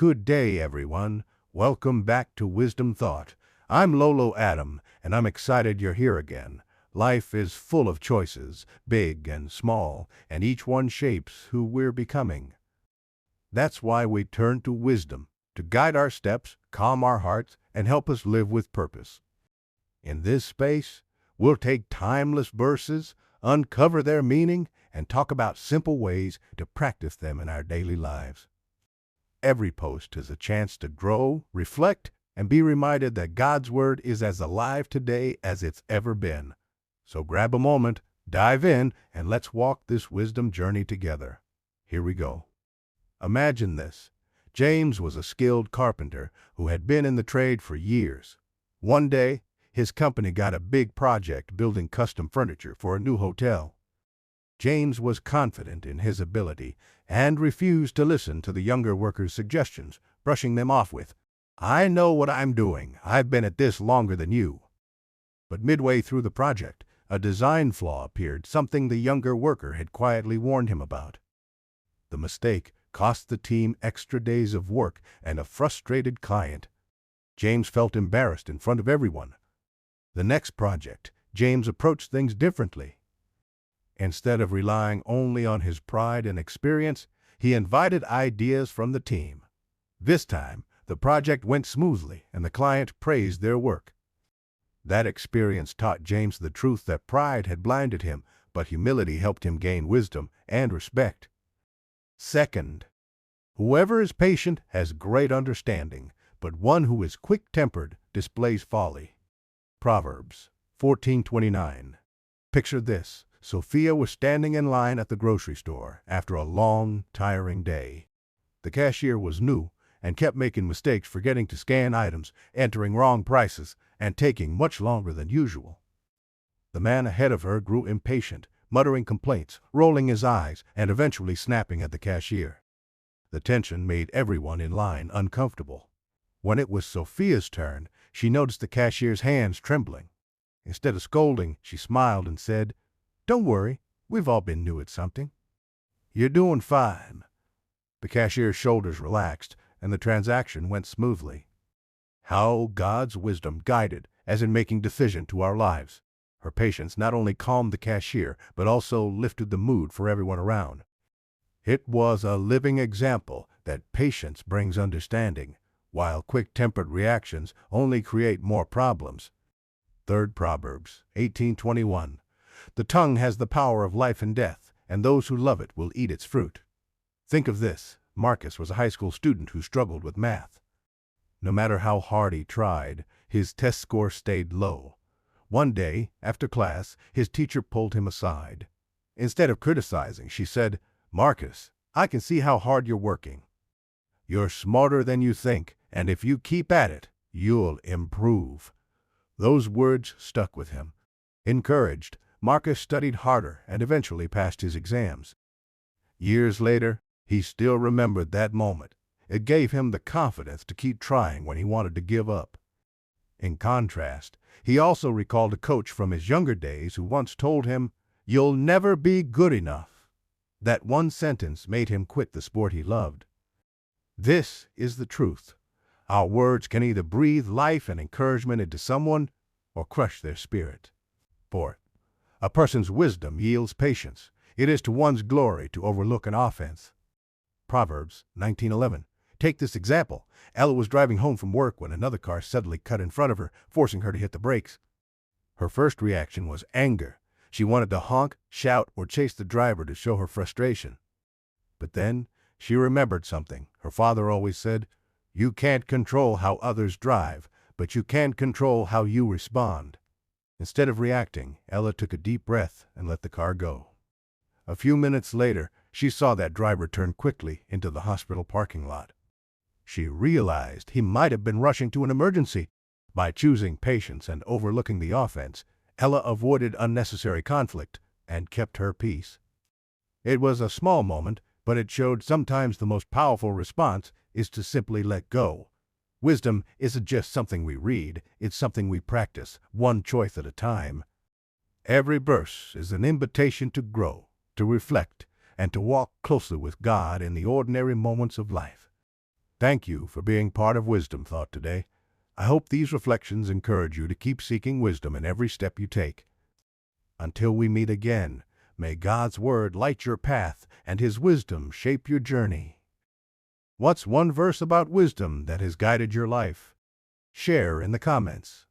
Good day, everyone. Welcome back to Wisdom Thought. I'm Lolo Adam, and I'm excited you're here again. Life is full of choices, big and small, and each one shapes who we're becoming. That's why we turn to wisdom, to guide our steps, calm our hearts, and help us live with purpose. In this space, we'll take timeless verses, uncover their meaning, and talk about simple ways to practice them in our daily lives. Every post is a chance to grow, reflect, and be reminded that God's Word is as alive today as it's ever been. So grab a moment, dive in, and let's walk this wisdom journey together. Here we go. Imagine this. James was a skilled carpenter who had been in the trade for years. One day, his company got a big project building custom furniture for a new hotel. James was confident in his ability and refused to listen to the younger workers' suggestions, brushing them off with, "I know what I'm doing. I've been at this longer than you." But midway through the project, a design flaw appeared, something the younger worker had quietly warned him about. The mistake cost the team extra days of work and a frustrated client. James felt embarrassed in front of everyone. The next project, James approached things differently. Instead of relying only on his pride and experience, he invited ideas from the team. This time, the project went smoothly and the client praised their work. That experience taught James the truth that pride had blinded him, but humility helped him gain wisdom and respect. Second, whoever is patient has great understanding, but one who is quick-tempered displays folly. Proverbs 14:29. Picture this. Sophia was standing in line at the grocery store after a long, tiring day. The cashier was new and kept making mistakes, forgetting to scan items, entering wrong prices, and taking much longer than usual. The man ahead of her grew impatient, muttering complaints, rolling his eyes, and eventually snapping at the cashier. The tension made everyone in line uncomfortable. When it was Sophia's turn, she noticed the cashier's hands trembling. Instead of scolding, she smiled and said, "Don't worry, we've all been new at something." "You're doing fine." The cashier's shoulders relaxed, and the transaction went smoothly. How God's wisdom guided as in making decisions to our lives. Her patience not only calmed the cashier, but also lifted the mood for everyone around. It was a living example that patience brings understanding, while quick-tempered reactions only create more problems. Third Proverbs 18:21. The tongue has the power of life and death, and those who love it will eat its fruit. Think of this. Marcus was a high school student who struggled with math. No matter how hard he tried, his test score stayed low. One day, after class, his teacher pulled him aside. Instead of criticizing, she said, "Marcus, I can see how hard you're working. You're smarter than you think, and if you keep at it, you'll improve." Those words stuck with him. Encouraged, Marcus studied harder and eventually passed his exams. Years later, he still remembered that moment. It gave him the confidence to keep trying when he wanted to give up. In contrast, he also recalled a coach from his younger days who once told him, "You'll never be good enough." That one sentence made him quit the sport he loved. This is the truth. Our words can either breathe life and encouragement into someone or crush their spirit. Fourth, a person's wisdom yields patience. It is to one's glory to overlook an offense. Proverbs 19:11. Take this example. Ella was driving home from work when another car suddenly cut in front of her, forcing her to hit the brakes. Her first reaction was anger. She wanted to honk, shout, or chase the driver to show her frustration. But then she remembered something. Her father always said, "You can't control how others drive, but you can control how you respond." Instead of reacting, Ella took a deep breath and let the car go. A few minutes later, she saw that driver turn quickly into the hospital parking lot. She realized he might have been rushing to an emergency. By choosing patience and overlooking the offense, Ella avoided unnecessary conflict and kept her peace. It was a small moment, but it showed sometimes the most powerful response is to simply let go. Wisdom isn't just something we read, it's something we practice, one choice at a time. Every verse is an invitation to grow, to reflect, and to walk closely with God in the ordinary moments of life. Thank you for being part of Wisdom Thought today. I hope these reflections encourage you to keep seeking wisdom in every step you take. Until we meet again, may God's Word light your path and His wisdom shape your journey. What's one verse about wisdom that has guided your life? Share in the comments.